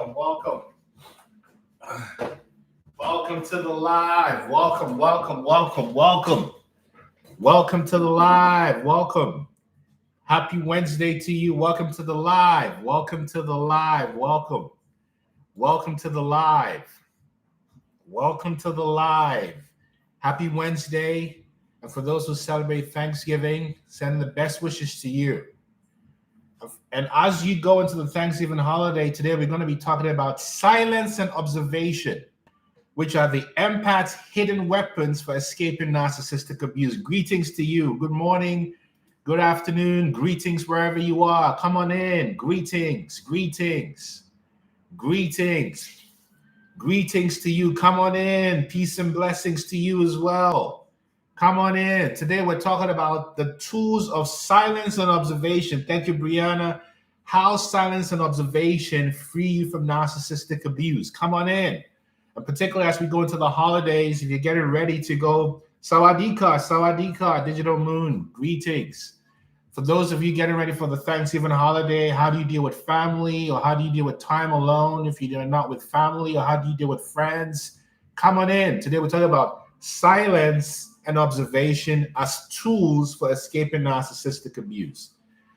welcome. Welcome to the live. Welcome. Welcome to the live. Welcome. Happy Wednesday to you. Welcome to the live. Welcome to the live. Welcome. Welcome to the live. Welcome to the live. Happy Wednesday. And for those who celebrate Thanksgiving, send the best wishes to you. And as you go into the Thanksgiving holiday today, we're going to be talking about silence and observation, which are the empath's hidden weapons for escaping narcissistic abuse. Greetings to you. Good morning, good afternoon, greetings wherever you are. Come on in. Greetings to you. Come on in. Peace and blessings to you as well. Come on in. Today we're talking about the tools of silence and observation. Thank you, Brianna. How silence and observation free you from narcissistic abuse. Come on in. And particularly as we go into the holidays, if you're getting ready to go, Sawadika, Digital Moon, greetings. For those of you getting ready for the Thanksgiving holiday, how do you deal with family, or how do you deal with time alone if you're not with family, or how do you deal with friends? Come on in. Today we're talking about silence and observation as tools for escaping narcissistic abuse.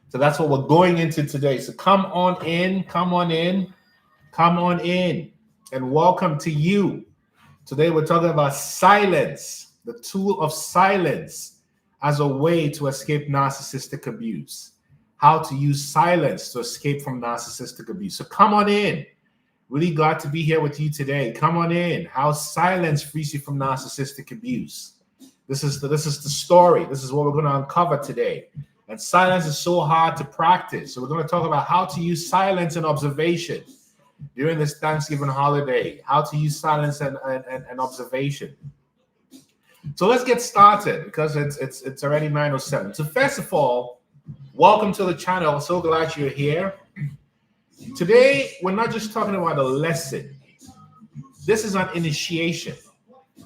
So that's what we're going into today. So come on in, and welcome to you. Today we're talking about silence, the tool of silence as a way to escape narcissistic abuse. How to use silence to escape from narcissistic abuse. So come on in. Really glad to be here with you today. Come on in. How silence frees you from narcissistic abuse. This is the story. This is what we're going to uncover today. And silence is so hard to practice. So we're going to talk about how to use silence and observation during this Thanksgiving holiday. How to use silence and observation. So let's get started because it's already 9:07. So first of all, welcome to the channel. So glad you're here. Today, we're not just talking about a lesson. This is an initiation.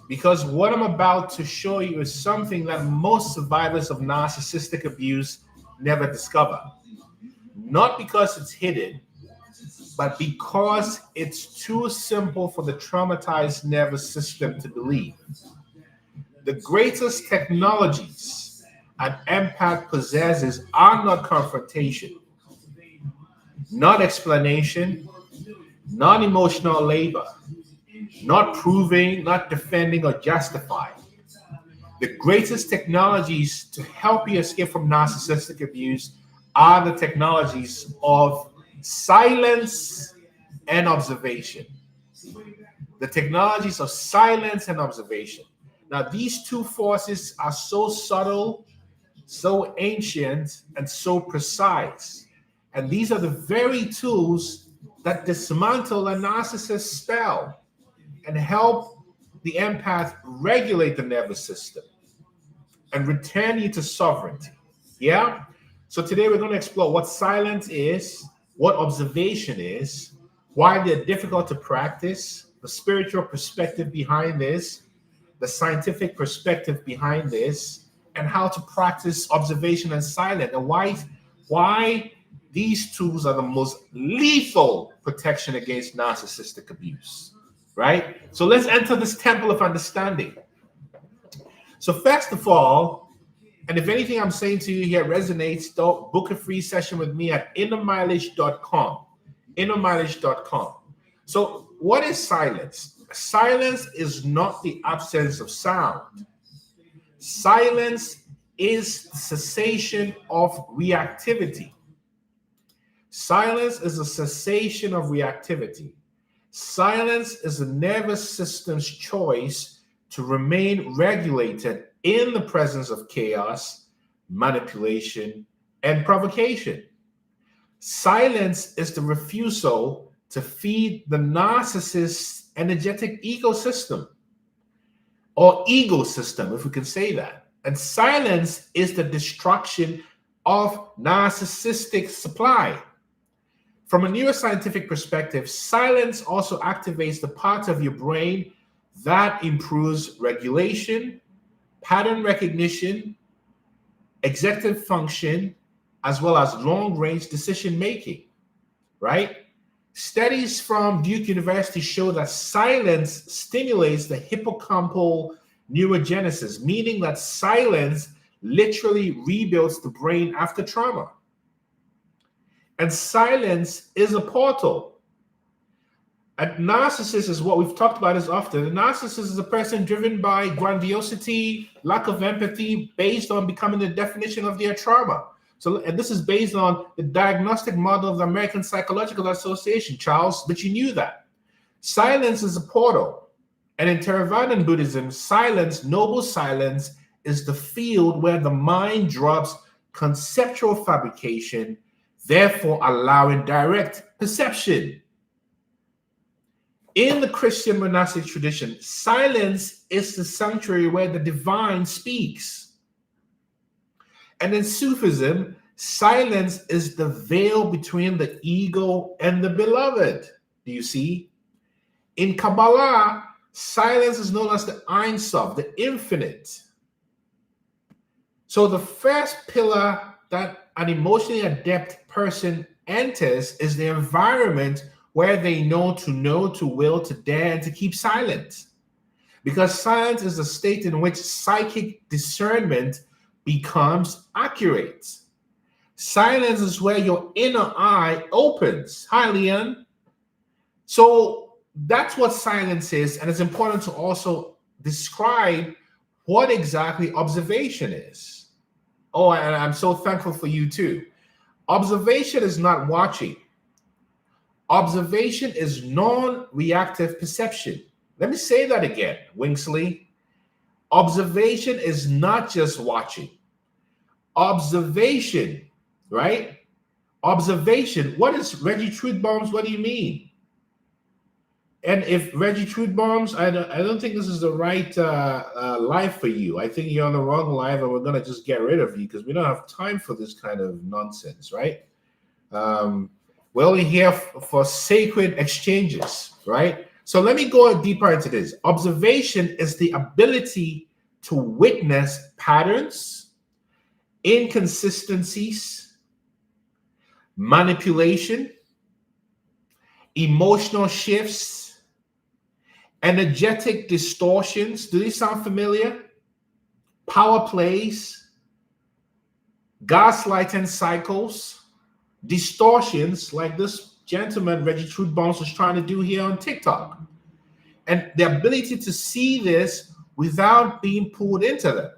Because what I'm about to show you is something that most survivors of narcissistic abuse never discover. Not because it's hidden, but because it's too simple for the traumatized nervous system to believe. The greatest technologies an empath possesses are not confrontation, not explanation, not emotional labor, not proving, not defending, or justifying. The greatest technologies to help you escape from narcissistic abuse are the technologies of silence and observation. The technologies of silence and observation. Now, these two forces are so subtle, so ancient, and so precise. And these are the very tools that dismantle a narcissist's spell and help the empath regulate the nervous system and return you to sovereignty. Yeah? So today we're going to explore what silence is, what observation is, why they're difficult to practice, the spiritual perspective behind this, the scientific perspective behind this, and how to practice observation and silence, and why these tools are the most lethal protection against narcissistic abuse. Right? So let's enter this temple of understanding. So first of all, and if anything I'm saying to you here resonates, don't book a free session with me at innermileage.com. Innermileage.com. So what is silence? Silence is not the absence of sound. Silence is the cessation of reactivity. Silence is a cessation of reactivity. Silence is the nervous system's choice to remain regulated in the presence of chaos, manipulation, and provocation. Silence is the refusal to feed the narcissist's energetic ecosystem, or ecosystem, if we can say that. And silence is the destruction of narcissistic supply. From a neuroscientific perspective, silence also activates the part of your brain that improves regulation, pattern recognition, executive function, as well as long-range decision-making, right? Studies from Duke University show that silence stimulates the hippocampal neurogenesis, meaning that silence literally rebuilds the brain after trauma. And silence is a portal. A narcissist is what we've talked about as often. A narcissist is a person driven by grandiosity, lack of empathy, based on becoming the definition of their trauma. So, and this is based on the diagnostic model of the American Psychological Association, Charles, but you knew that. Silence is a portal. And in Theravadan Buddhism, silence, noble silence, is the field where the mind drops conceptual fabrication, therefore allowing direct perception. In the Christian monastic tradition, silence is the sanctuary where the divine speaks. And in Sufism, silence is the veil between the ego and the beloved. Do you see? In Kabbalah, silence is known as the Ein Sof, the infinite. So the first pillar that an emotionally adept person enters is the environment where they know, to will, to dare, and to keep silent. Because silence is a state in which psychic discernment becomes accurate. Silence is where your inner eye opens. Hi, Leon. So that's what silence is, and it's important to also describe what exactly observation is. Oh, and I'm so thankful for you too. Observation is not watching. Observation is non-reactive perception. Let me say that again, Wingsley. Observation is not just watching. Observation, right? Observation. What is Reggie Truthbombs? What do you mean? And if Reggie Truthbombs, I don't think this is the right live for you. I think you're on the wrong live, and we're gonna just get rid of you because we don't have time for this kind of nonsense, right? We're only here for sacred exchanges, right? So let me go deeper into this. Observation is the ability to witness patterns, inconsistencies, manipulation, emotional shifts, energetic distortions. Do these sound familiar? Power plays, gaslighting cycles, distortions like this gentleman, Reggie Truthbombs, was trying to do here on TikTok. And the ability to see this without being pulled into them.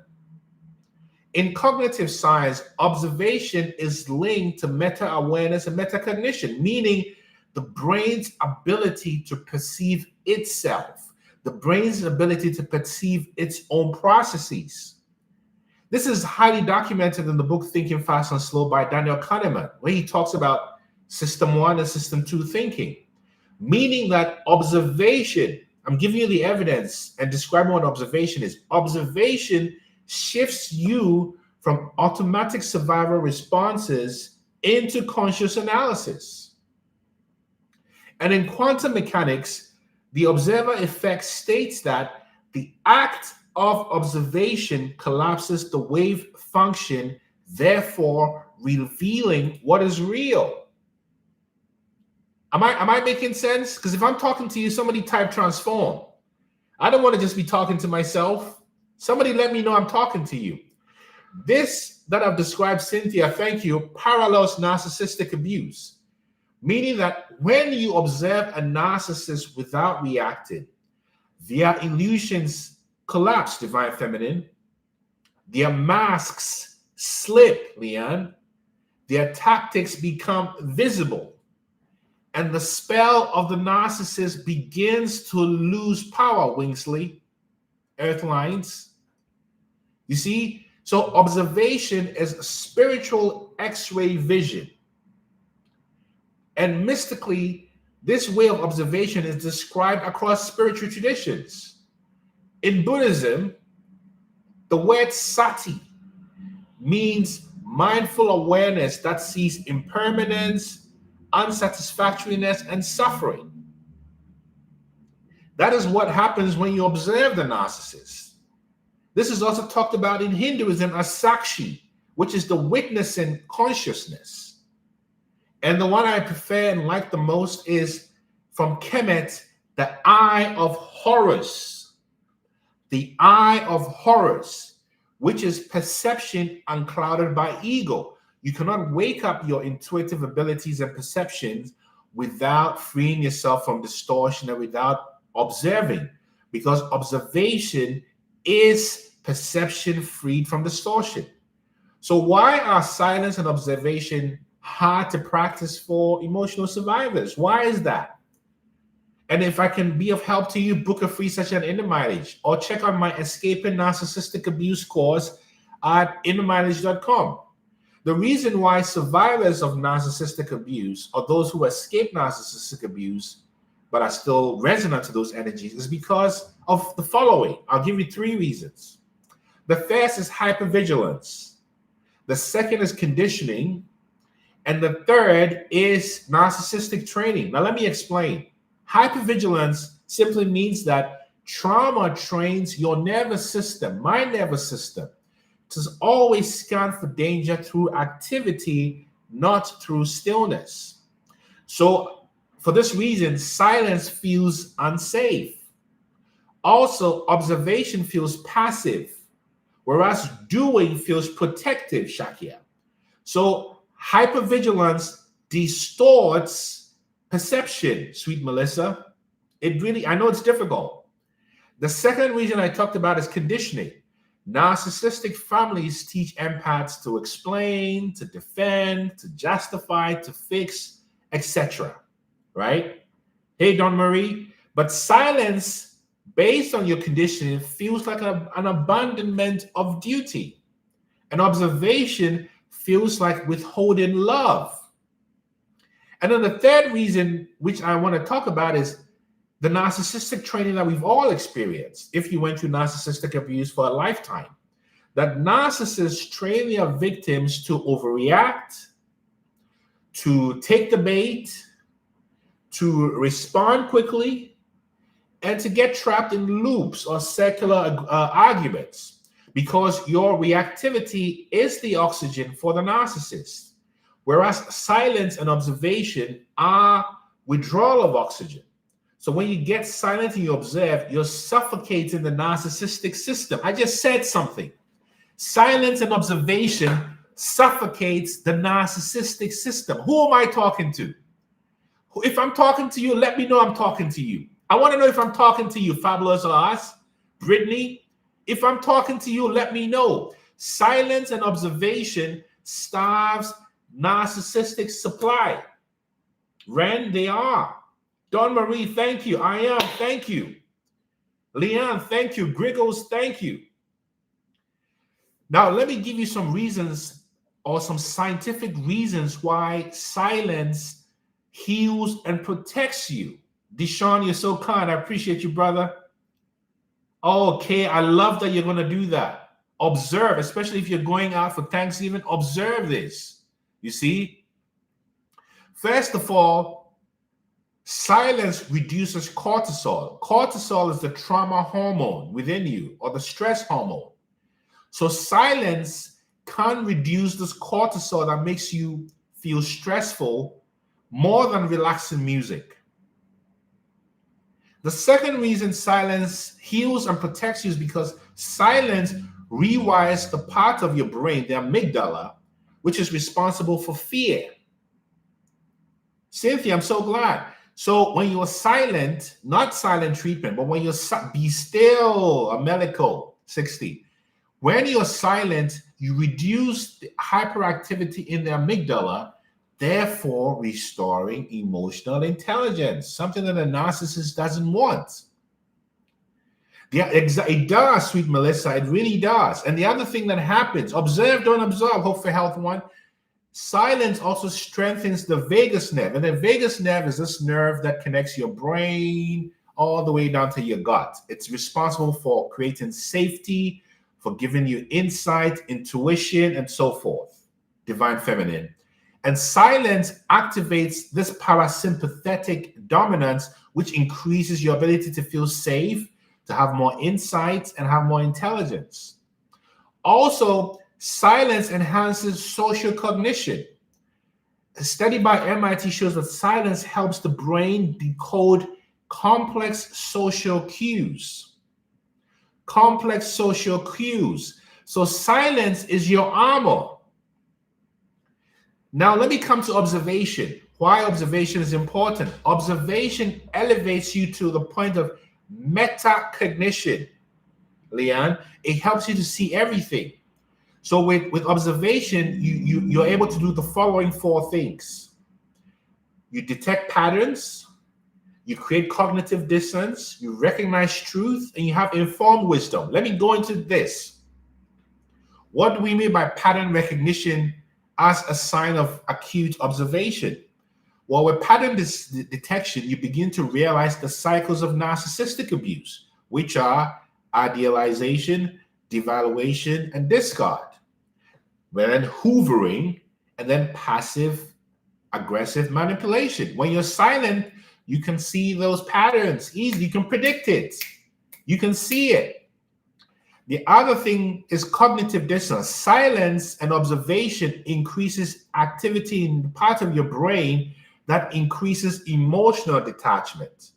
In cognitive science, observation is linked to meta-awareness and metacognition, meaning the brain's ability to perceive itself, the brain's ability to perceive its own processes. This is highly documented in the book Thinking Fast and Slow by Daniel Kahneman, where he talks about System 1 and System 2 thinking, meaning that observation, I'm giving you the evidence and describing what observation is. Observation shifts you from automatic survival responses into conscious analysis. And in quantum mechanics, the observer effect states that the act of observation collapses the wave function, therefore revealing what is real. Am I making sense? Because if I'm talking to you, somebody type transform. I don't want to just be talking to myself. Somebody let me know I'm talking to you. This that I've described, Cynthia, thank you, parallels narcissistic abuse, meaning that when you observe a narcissist without reacting, their illusions collapse, Divine Feminine. Their masks slip, Leon. Their tactics become visible. And the spell of the narcissist begins to lose power, Wingsley, Earthlines. You see? So observation is spiritual X-ray vision. And mystically, this way of observation is described across spiritual traditions. In Buddhism, the word sati means mindful awareness that sees impermanence, unsatisfactoriness, and suffering. That is what happens when you observe the narcissist. This is also talked about in Hinduism as sakshi, which is the witnessing consciousness. And the one I prefer and like the most is from Kemet, the Eye of Horus. The Eye of Horus, which is perception unclouded by ego. You cannot wake up your intuitive abilities and perceptions without freeing yourself from distortion and without observing, because observation is perception freed from distortion. So why are silence and observation hard to practice for emotional survivors? Why is that? And if I can be of help to you, book a free session at Inner Mileage or check out my Escaping Narcissistic Abuse course at innermileage.com. The reason why survivors of narcissistic abuse, or those who escape narcissistic abuse but are still resonant to those energies, is because of the following. I'll give you 3 reasons. The first is hypervigilance. The second is conditioning. And the third is narcissistic training. Now, let me explain. Hypervigilance simply means that trauma trains your nervous system, my nervous system, to always scan for danger through activity, not through stillness. So for this reason, silence feels unsafe. Also, observation feels passive, whereas doing feels protective, Shakia. So hypervigilance distorts perception, sweet Melissa. It really, I know it's difficult. The second reason I talked about is conditioning. Narcissistic families teach empaths to explain, to defend, to justify, to fix, etc. Right? Hey, Don Marie. But silence, based on your conditioning, feels like an abandonment of duty. An observation feels like withholding love. And then the third reason, which I want to talk about, is the narcissistic training that we've all experienced if you went through narcissistic abuse for a lifetime. That narcissists train their victims to overreact, to take the bait, to respond quickly, and to get trapped in loops or circular arguments, because your reactivity is the oxygen for the narcissist. Whereas silence and observation are withdrawal of oxygen. So when you get silent and you observe, you're suffocating the narcissistic system. I just said something. Silence and observation suffocates the narcissistic system. Who am I talking to? If I'm talking to you, let me know I'm talking to you. I want to know if I'm talking to you, Fabulous Oz, Brittany. If I'm talking to you, let me know. Silence and observation starves narcissistic supply. Ren, they are. Don Marie, thank you. I am, thank you. Leanne, thank you. Griggles, thank you. Now, let me give you some reasons or some scientific reasons why silence heals and protects you. Deshaun, you're so kind. I appreciate you, brother. Okay, I love that you're going to do that. Observe, especially if you're going out for Thanksgiving, observe this. You see? First of all, silence reduces cortisol. Cortisol is the trauma hormone within you, or the stress hormone. So silence can reduce this cortisol that makes you feel stressful more than relaxing music. The second reason silence heals and protects you is because silence rewires the part of your brain, the amygdala, which is responsible for fear. Cynthia, I'm so glad. So when you're silent, not silent treatment, but when you're be still, Amelico 60. When you're silent, you reduce the hyperactivity in the amygdala, therefore restoring emotional intelligence, something that a narcissist doesn't want. Yeah, it does, sweet Melissa. It really does. And the other thing that happens, observe, don't absorb, hope for health one. Silence also strengthens the vagus nerve. And the vagus nerve is this nerve that connects your brain all the way down to your gut. It's responsible for creating safety, for giving you insight, intuition, and so forth. Divine feminine. And silence activates this parasympathetic dominance, which increases your ability to feel safe, to have more insights, and have more intelligence. Also, silence enhances social cognition. A study by MIT shows that silence helps the brain decode complex social cues. Complex social cues. So silence is your armor. Now let me come to observation. Why observation is important. Observation elevates you to the point of metacognition, Leanne. It helps you to see everything. So with observation, you're able to do the following 4 things. You detect patterns, you create cognitive dissonance, you recognize truth, and you have informed wisdom. Let me go into this. What do we mean by pattern recognition as a sign of acute observation? Well, with pattern detection, you begin to realize the cycles of narcissistic abuse, which are idealization, devaluation, and discard. Then hoovering, and then passive aggressive manipulation. When you're silent, you can see those patterns easily. You can predict it. You can see it. The other thing is cognitive dissonance. Silence and observation increases activity in the part of your brain that increases emotional detachment.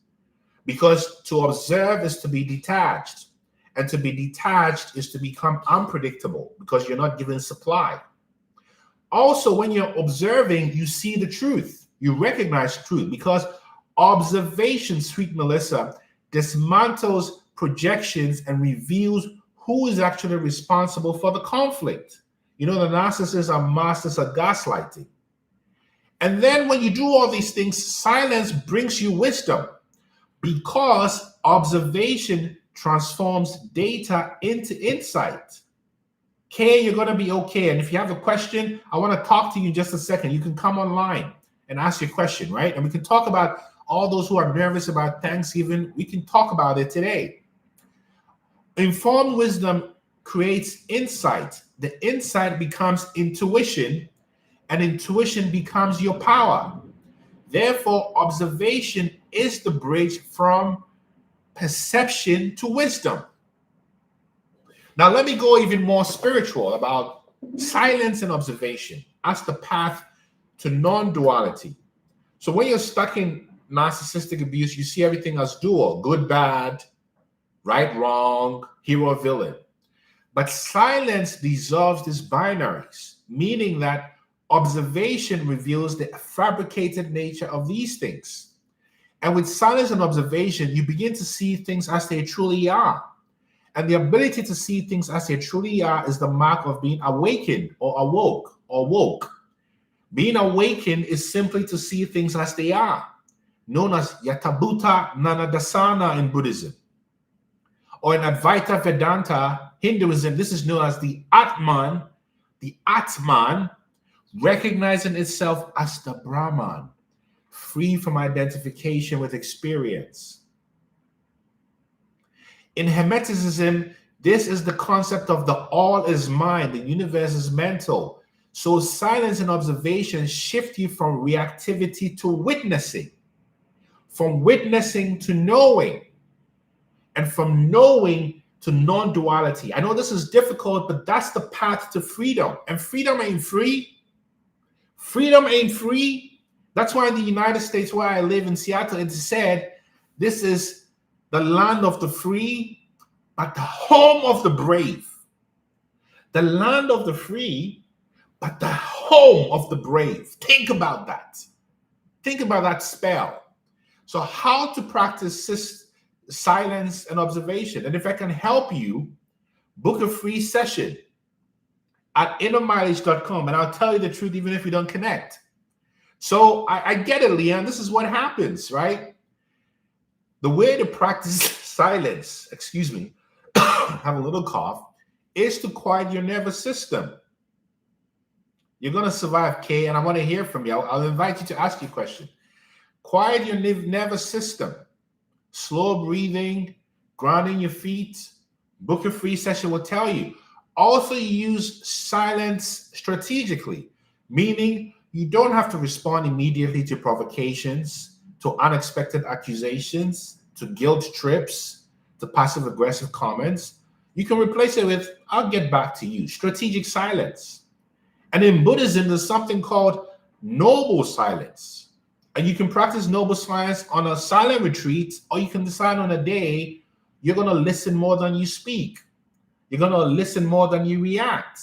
Because to observe is to be detached. And to be detached is to become unpredictable because you're not given supply. Also, when you're observing, you see the truth. You recognize truth because observation, sweet Melissa, dismantles projections and reveals who is actually responsible for the conflict. You know, the narcissists are masters of gaslighting. And then when you do all these things, silence brings you wisdom because observation transforms data into insight. Kay, you're going to be okay. And if you have a question, I want to talk to you in just a second. You can come online and ask your question, right? And we can talk about all those who are nervous about Thanksgiving. We can talk about it today. Informed wisdom creates insight. The insight becomes intuition, and intuition becomes your power. Therefore, observation is the bridge from perception to wisdom. Now, let me go even more spiritual about silence and observation as the path to non-duality. So when you're stuck in narcissistic abuse, you see everything as dual, good, bad, right, wrong, hero, villain. But silence dissolves these binaries, meaning that observation reveals the fabricated nature of these things. And with silence and observation, you begin to see things as they truly are. And the ability to see things as they truly are is the mark of being awakened or awoke or woke. Being awakened is simply to see things as they are, known as Yatabhuta Nanadasana in Buddhism. Or in Advaita Vedanta, Hinduism, this is known as the Atman, recognizing itself as the Brahman, free from identification with experience. In Hermeticism, this is the concept of the all is mind, the universe is mental. So silence and observation shift you from reactivity to witnessing, from witnessing to knowing, and from knowing to non-duality. I know this is difficult, but that's the path to freedom. And freedom ain't free. Freedom ain't free. That's why in the United States, where I live in Seattle, it's said, this is the land of the free, but the home of the brave. The land of the free, but the home of the brave. Think about that. Think about that spell. So how to practice silence and observation. And if I can help you, book a free session at innermileage.com, and I'll tell you the truth even if we don't connect. So I get it, Leanne. This is what happens, right? The way to practice silence, have a little cough, is to quiet your nervous system. You're going to survive, Kay, and I want to hear from you. I'll invite you to ask your question. Quiet your nervous system. Slow breathing, grounding your feet. Book a free session will tell you. Also, use silence strategically, meaning you don't have to respond immediately to provocations, to unexpected accusations, to guilt trips, to passive-aggressive comments. You can replace it with, I'll get back to you, strategic silence. And in Buddhism, there's something called noble silence. And you can practice noble silence on a silent retreat, or you can decide on a day you're going to listen more than you speak. You're going to listen more than you react.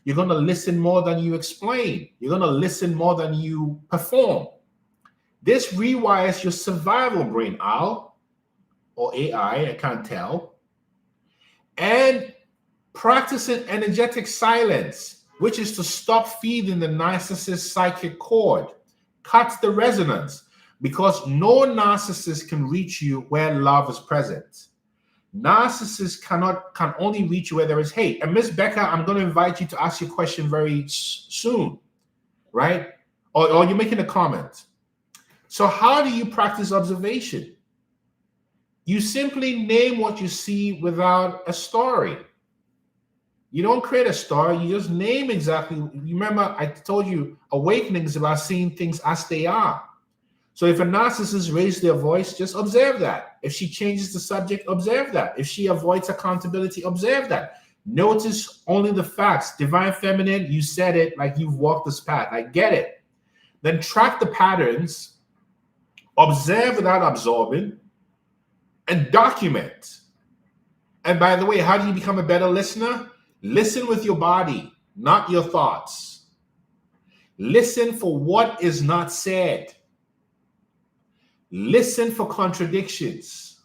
You're going to listen more than you explain. You're going to listen more than you perform. This rewires your survival brain, Al, or AI, I can't tell. And practicing energetic silence, which is to stop feeding the narcissist psychic cord, cuts the resonance, because no narcissist can reach you where love is present. Narcissists can only reach you where there is hate. And Miss Becca, I'm going to invite you to ask your question very soon, right? Or you're making a comment. So how do you practice observation? You simply name what you see without a story. You don't create a story. You just name exactly. Remember, I told you awakening is about seeing things as they are. So if a narcissist raises their voice, just observe that. If she changes the subject, observe that. If she avoids accountability, observe that. Notice only the facts. Divine Feminine, you said it like you've walked this path. I get it. Then track the patterns, observe without absorbing, and document. And by the way, how do you become a better listener? Listen with your body, not your thoughts. Listen for what is not said. Listen for contradictions.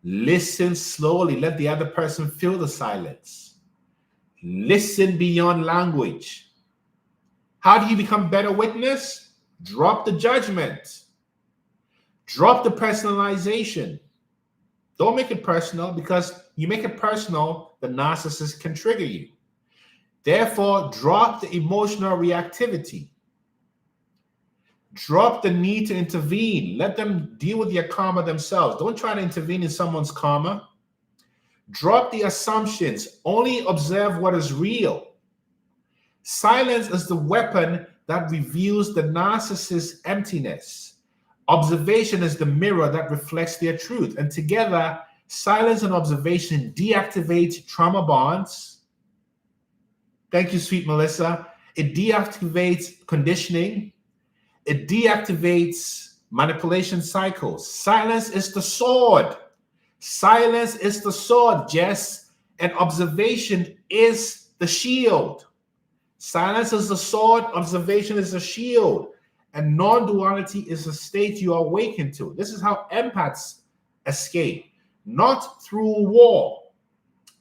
Listen slowly. Let the other person feel the silence. Listen beyond language. How do you become a better witness? Drop the judgment. Drop the personalization. Don't make it personal, because you make it personal, the narcissist can trigger you. Therefore, drop the emotional reactivity. Drop the need to intervene. Let them deal with their karma themselves. Don't try to intervene in someone's karma. Drop the assumptions. Only observe what is real. Silence is the weapon that reveals the narcissist's emptiness. Observation is the mirror that reflects their truth. And together, silence and observation deactivate trauma bonds. Thank you, sweet Melissa. It deactivates conditioning. It deactivates manipulation cycles. Silence is the sword. Silence is the sword, Jess. And observation is the shield. Silence is the sword. Observation is the shield. And non-duality is a state you awaken to. This is how empaths escape. Not through war,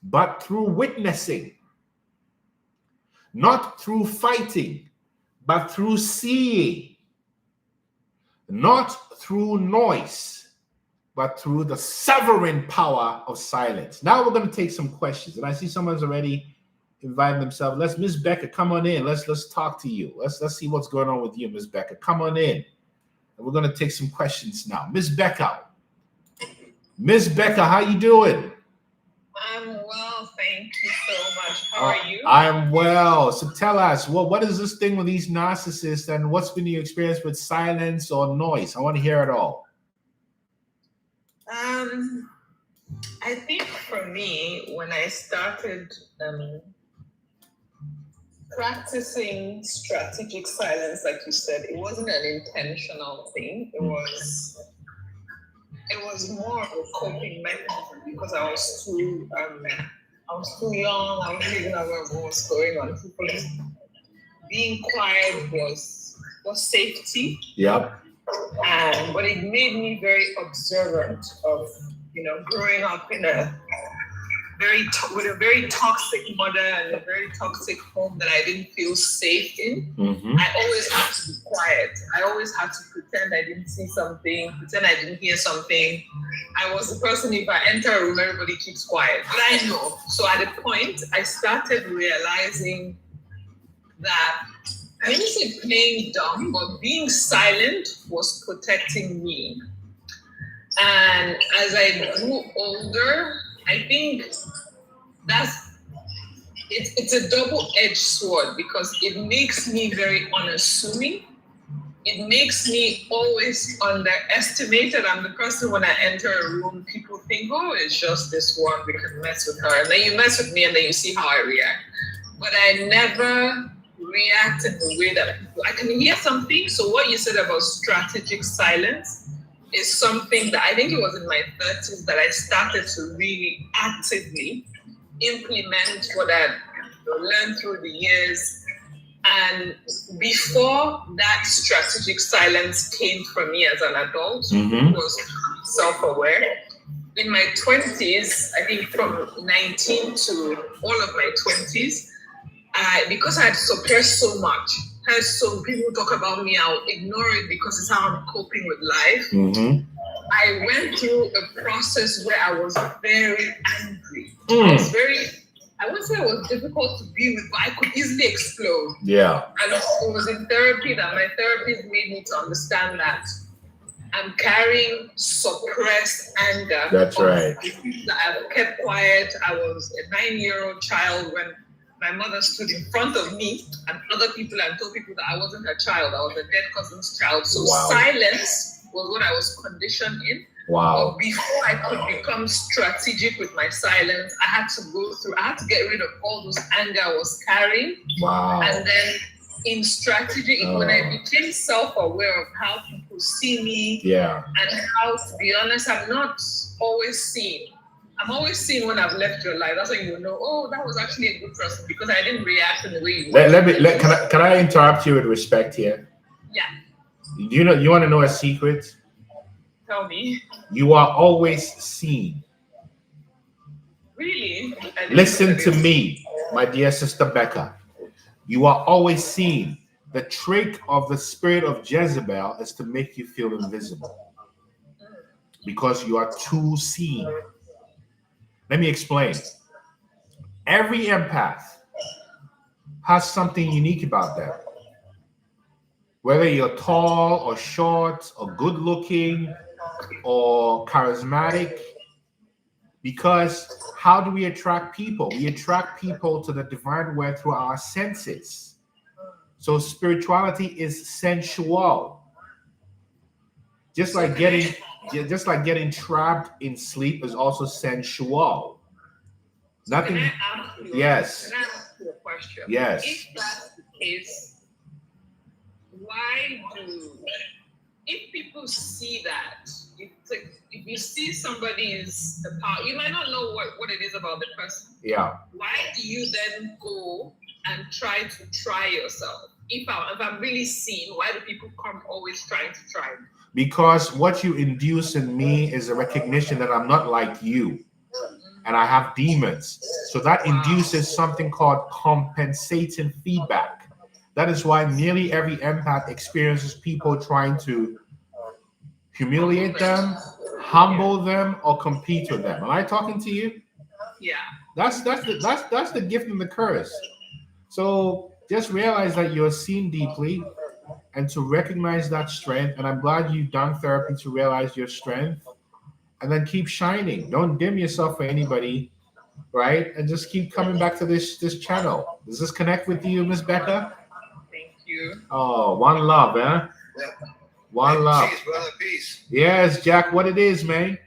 but through witnessing. Not through fighting, but through seeing. Not through noise, but through the sovereign power of silence. Now we're going to take some questions. And I see someone's already invited themselves. Miss Becca, come on in. Let's talk to you. Let's see what's going on with you, Miss Becca. Come on in. And we're going to take some questions now. Miss Becca. Miss Becca, how you doing? I'm well, thank you so much. How are you? I'm well. So tell us, what is this thing with these narcissists, and what's been your experience with silence or noise? I want to hear it all. I think for me, when I started practicing strategic silence, like you said, it wasn't an intentional thing. It was more of a coping mechanism, because I was too young. I wasn't even aware of what was going on. Being quiet was safety. Yep. But it made me very observant of, growing up in with a very toxic mother and a very toxic home that I didn't feel safe in. Mm-hmm. I always had to be quiet. I always had to pretend I didn't see something, pretend I didn't hear something. I was the person, if I enter a room, everybody keeps quiet. But I know. So at a point, I started realizing that, I didn't say playing dumb, but being silent was protecting me. And as I grew older, I think it's a double-edged sword, because it makes me very unassuming. It makes me always underestimated. I'm the person, when I enter a room, people think, oh, it's just this one, we can mess with her. And then you mess with me, and then you see how I react. But I never react in the way that I can hear something. So what you said about strategic silence is something that I think it was in my 30s that I started to really actively implement what I learned through the years. And before that strategic silence came from me as an adult, was self-aware. In my 20s, I think from 19 to all of my 20s, because I had suppressed so much, had so people talk about me, I'll ignore it because it's how I'm coping with life. I went through a process where I was very angry. I wouldn't say it was difficult to be with, but I could easily explode. Yeah. And it was in therapy that my therapist made me to understand that I'm carrying suppressed anger. That's right. That I've kept quiet. I was a 9-year-old child when my mother stood in front of me and other people and told people that I wasn't her child. I was a dead cousin's child. So silence was what I was conditioned in. Wow. But before I could become strategic with my silence, I had to get rid of all those anger I was carrying. Wow. And then in strategy, when I became self-aware of how people see me, and how, to be honest, I'm not always seen. I'm always seen when I've left your life. That's when you know, oh, that was actually a good person because I didn't react in the way you wanted. Can I interrupt you with respect here? Yeah. You want to know a secret? Tell me. You are always seen. Really? Listen to me, my dear sister Becca. You are always seen. The trick of the spirit of Jezebel is to make you feel invisible because you are too seen. Let me explain. Every empath has something unique about them. Whether you're tall or short or good looking or charismatic, because how do we attract people? We attract people to the divine world through our senses. So spirituality is sensual. Just like getting trapped in sleep is also sensual. Nothing. Can I ask you, yes. Can I ask you a question? Yes. If that's the case, if people see that, if you see somebody is the power, you might not know what it is about the person. Yeah. Why do you then go and try yourself? If I'm really seen, why do people come always trying to try? Because what you induce in me is a recognition that I'm not like you. And I have demons. So that induces something called compensating feedback. That is why nearly every empath experiences people trying to humiliate them, humble them, or compete with them. Am I talking to you? Yeah. That's the gift and the curse. So just realize that you're seen deeply and to recognize that strength. And I'm glad you've done therapy to realize your strength. And then keep shining. Don't dim yourself for anybody, right? And just keep coming back to this channel. Does this connect with you, Miss Becca? Thank you. Oh, one love, eh? Yeah. One love. Peace, brother. Peace. Yes, Jack. What it is, man?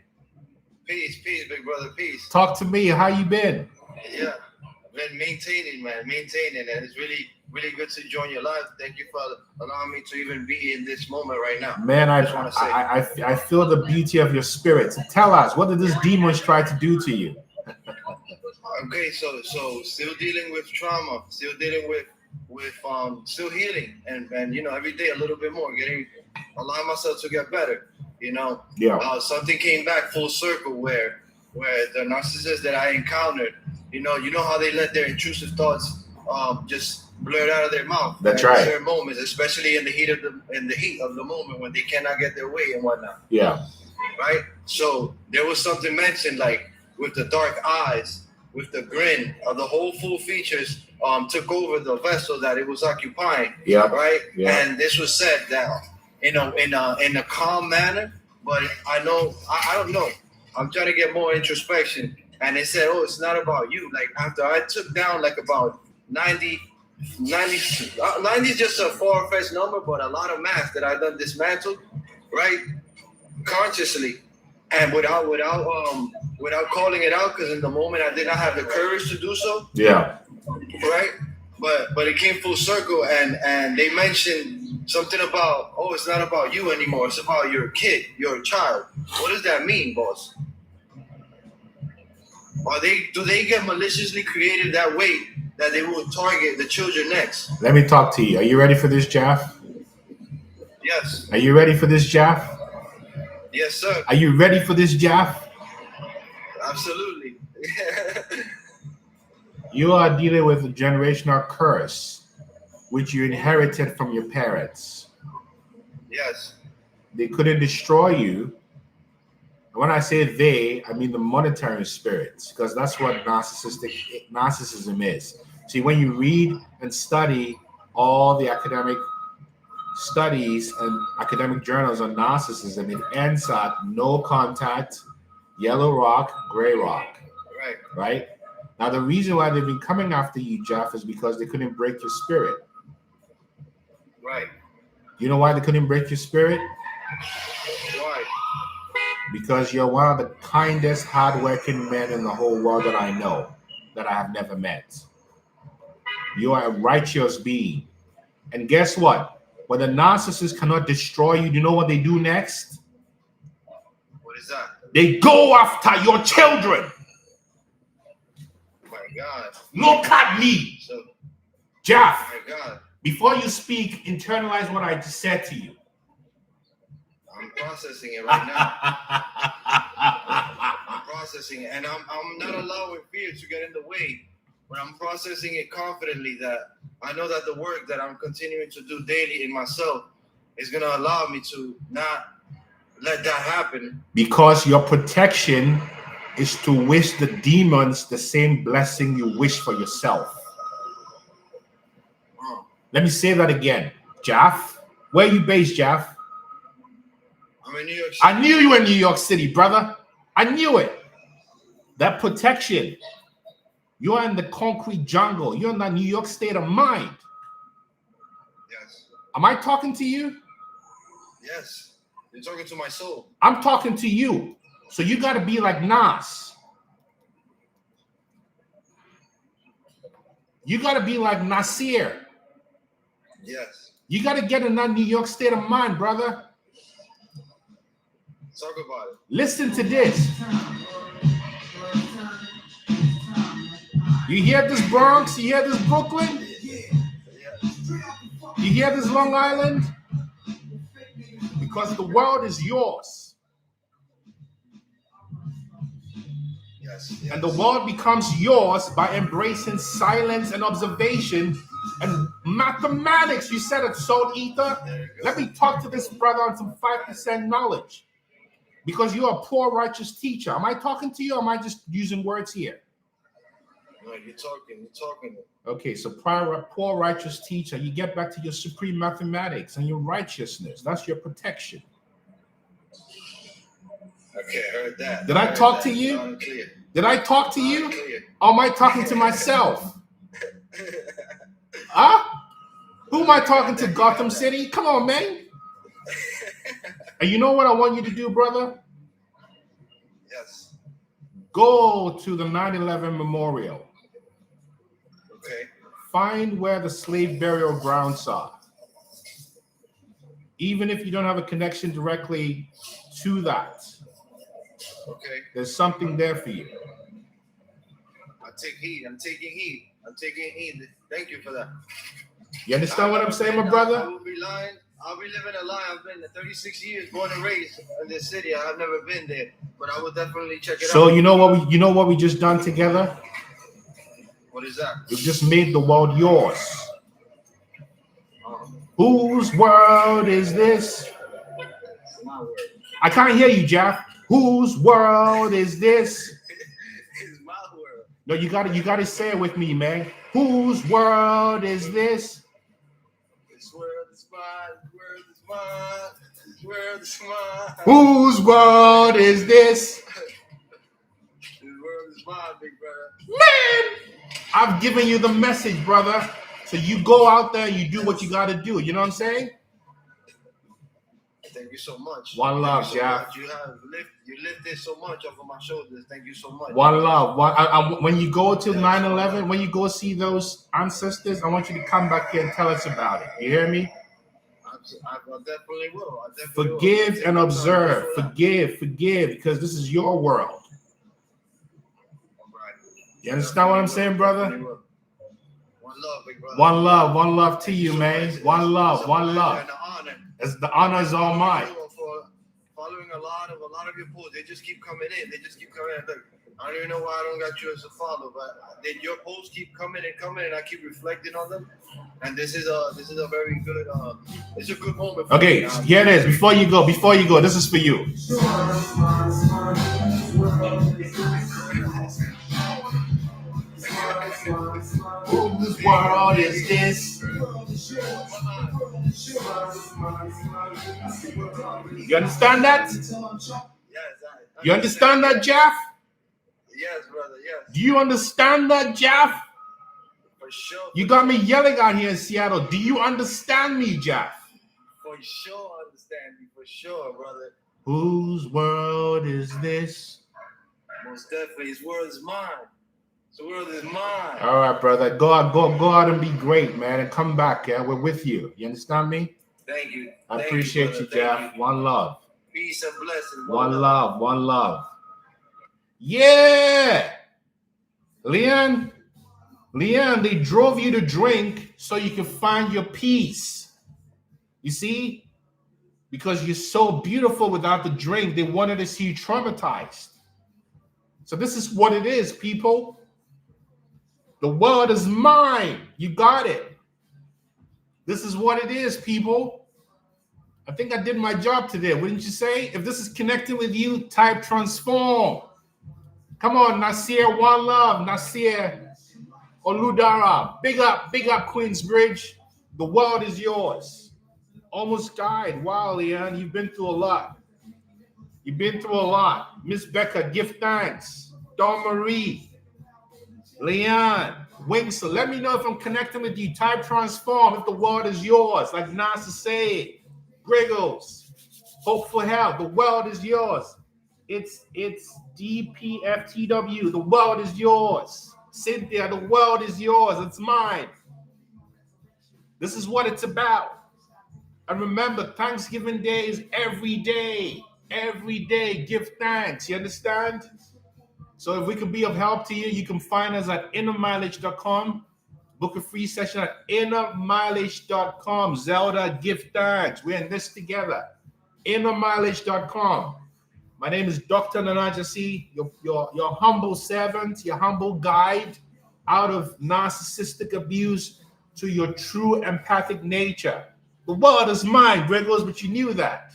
Peace, big brother. Peace. Talk to me. How you been? Yeah, I've been maintaining, and it's really, really good to join your live. Thank you for allowing me to even be in this moment right now. Man, I feel the beauty of your spirit. So tell us, what did this demons try to do to you? Okay, so still dealing with trauma, still dealing with still healing, and every day a little bit more, allowing myself to get better. Something came back full circle where the narcissist that I encountered, you know how they let their intrusive thoughts just blurt out of their mouth. That's right. Certain moments, especially in the heat of the moment when they cannot get their way and whatnot. Yeah. Right. So there was something mentioned like with the dark eyes, with the grin, the whole full features took over the vessel that it was occupying. Yeah. Right. Yeah. And this was said that in a calm manner, but I don't know. I'm trying to get more introspection. And they said, oh, it's not about you. Like after I took down like about 90 is just a far-fetched number, but a lot of math that I done dismantled, right? Consciously and without calling it out, because in the moment I did not have the courage to do so. Yeah. Right? but it came full circle, and they mentioned something about, oh, it's not about you anymore. It's about your kid, your child. What does that mean, boss? Do they get maliciously created that way that they will target the children next? Let me talk to you. Are you ready for this, Jeff? Yes. Are you ready for this, Jeff? Yes, sir. Are you ready for this, Jeff? Absolutely. You are dealing with a generational curse, which you inherited from your parents. Yes. They couldn't destroy you. And when I say they, I mean the monetary spirits, because that's what narcissism is. See, when you read and study all the academic studies and academic journals on narcissism, it ends at no contact, yellow rock, gray rock. Right? Now, the reason why they've been coming after you, Jeff, is because they couldn't break your spirit. Right. You know why they couldn't break your spirit? Why? Because you're one of the kindest, hardworking men in the whole world that I know, that I have never met. You are a righteous being. And guess what? When the narcissist cannot destroy you, do you know what they do next? What is that? They go after your children. Oh my God. Look at me. So, Jeff, oh my God. Before you speak, internalize what I just said to you. I'm processing it right now. I'm processing it, and I'm not allowing fear to get in the way, but I'm processing it confidently that I know that the work that I'm continuing to do daily in myself is going to allow me to not let that happen. Because your protection is to wish the demons the same blessing you wish for yourself. Let me say that again. Jaff, where are you based, Jaff? I'm in New York City. I knew you were in New York City, brother. I knew it. That protection. You're in the concrete jungle. You're in that New York state of mind. Yes. Am I talking to you? Yes. You're talking to my soul. I'm talking to you. So you got to be like Nas. You got to be like Nasir. Yes. You got to get in that New York state of mind, brother. Talk about it. Listen to this. You hear this Bronx? You hear this Brooklyn? You hear this Long Island? Because the world is yours. Yes. And the world becomes yours by embracing silence and observation and mathematics. You said it, Soul Ether. Let me talk to this brother on some 5% knowledge. Because you're a poor righteous teacher. Am I talking to you, or am I just using words here? No, you're talking. Okay, so poor righteous teacher, you get back to your supreme mathematics and your righteousness. That's your protection. Okay, I heard that. Did I talk to you? Did I talk to you? Or am I talking to myself? Huh? Who am I talking to? Gotham City? Come on, man. And you know what I want you to do, brother? Yes. Go to the 9/11 memorial. Okay. Find where the slave burial grounds are. Even if you don't have a connection directly to that. Okay. There's something there for you. I'm taking heed. Thank you for that. You understand what I'm saying, my brother? I will be lying. I'll be living a lie. I've been there 36 years, born and raised in this city. I've never been there, but I will definitely check it out. So you know what we just done together? What is that? We've just made the world yours. Whose world is this? It's my world. I can't hear you, Jeff. Whose world is this? It's my world. No, you gotta say it with me, man. Whose world is this? This world is mine. This world is mine. This world is mine. Whose world is this? This world is mine, big brother. Man, I've given you the message, brother. So you go out there and you do what you gotta do. You know what I'm saying? Thank you so much. One love, Jeff. You lifted so much off of my shoulders. Thank you so much. One love. When you go to 9/11, when you go see those ancestors, I want you to come back here and tell us about it. You hear me? I definitely will. Forgive and observe. Forgive, because this is your world. You understand what I'm saying, brother? One love, big brother. One love to you, man. One love. As the honor is all mine. For following a lot of your posts, they just keep coming in. Look, I don't even know why I don't got you as a follow, but your posts keep coming, and I keep reflecting on them. And this is a very good it's a good moment. For okay, me. Here it is. Before you go, this is for you. Whose world is this? You understand that? Yes. You understand that, Jeff? Yes, brother. Yes. Do you understand that, Jeff? For sure. You got me yelling out here in Seattle. Do you understand me, Jeff? For sure, understand you. For sure, brother. Whose world is this? Most definitely, his world is mine. The world is mine. All right, brother. Go out and be great, man, and come back. Yeah, we're with you. You understand me? Thank you. I appreciate you, Jeff. One love. Peace and blessings. One love. Yeah. Leon, they drove you to drink so you can find your peace. You see? Because you're so beautiful without the drink, they wanted to see you traumatized. So this is what it is, people. The world is mine. You got it. This is what it is, people. I think I did my job today. Wouldn't you say? If this is connecting with you, type transform. Come on, Nasir, one love. Nasir Oludara. Big up, Queensbridge. The world is yours. Almost died. Wow, Leon, you've been through a lot. Miss Becca, give thanks. Dawn Marie. Leon, Wingsel, let me know if I'm connecting with you. Type transform if the world is yours. Like Nasa said. Griggles. Hope for health. The world is yours. It's DPFTW. The world is yours. Cynthia, the world is yours. It's mine. This is what it's about. And remember, Thanksgiving Day is every day. Every day, give thanks. You understand? So if we can be of help to you, you can find us at innermileage.com. Book a free session at innermileage.com. Zelda, give thanks. We're in this together. Innermileage.com. My name is Dr. Nana Gyesie, your humble servant, your humble guide out of narcissistic abuse to your true empathic nature. The world is mine, Gregos, but you knew that.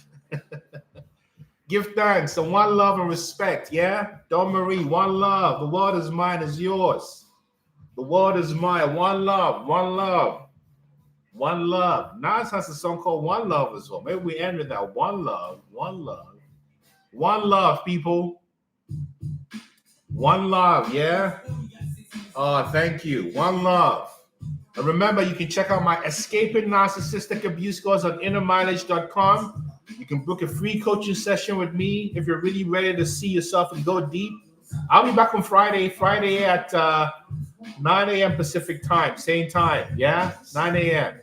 Give thanks and one love and respect, yeah? Dawn Marie, one love. The world is mine, is yours. The world is mine. One love, one love. One love. Nas has a song called One Love as well. Maybe we end with that. One love, one love. One love, people. One love, yeah? Oh, thank you. One love. And remember, you can check out my Escaping Narcissistic Abuse course on innermileage.com. You can book a free coaching session with me if you're really ready to see yourself and go deep. I'll be back on Friday at 9 a.m. Pacific time, same time, yeah? 9 a.m.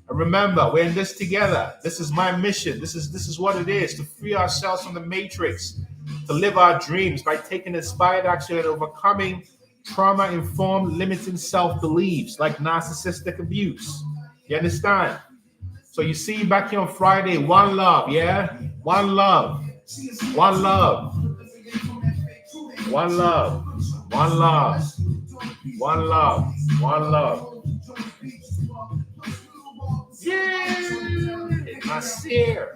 And remember, we're in this together. This is my mission. This is what it is, to free ourselves from the matrix, to live our dreams by taking inspired action and overcoming trauma-informed limiting self-beliefs like narcissistic abuse. You understand? So you see you back here on Friday. One love, yeah? One love. One love. One love. One love. One love. One love. Yeah! Nasir.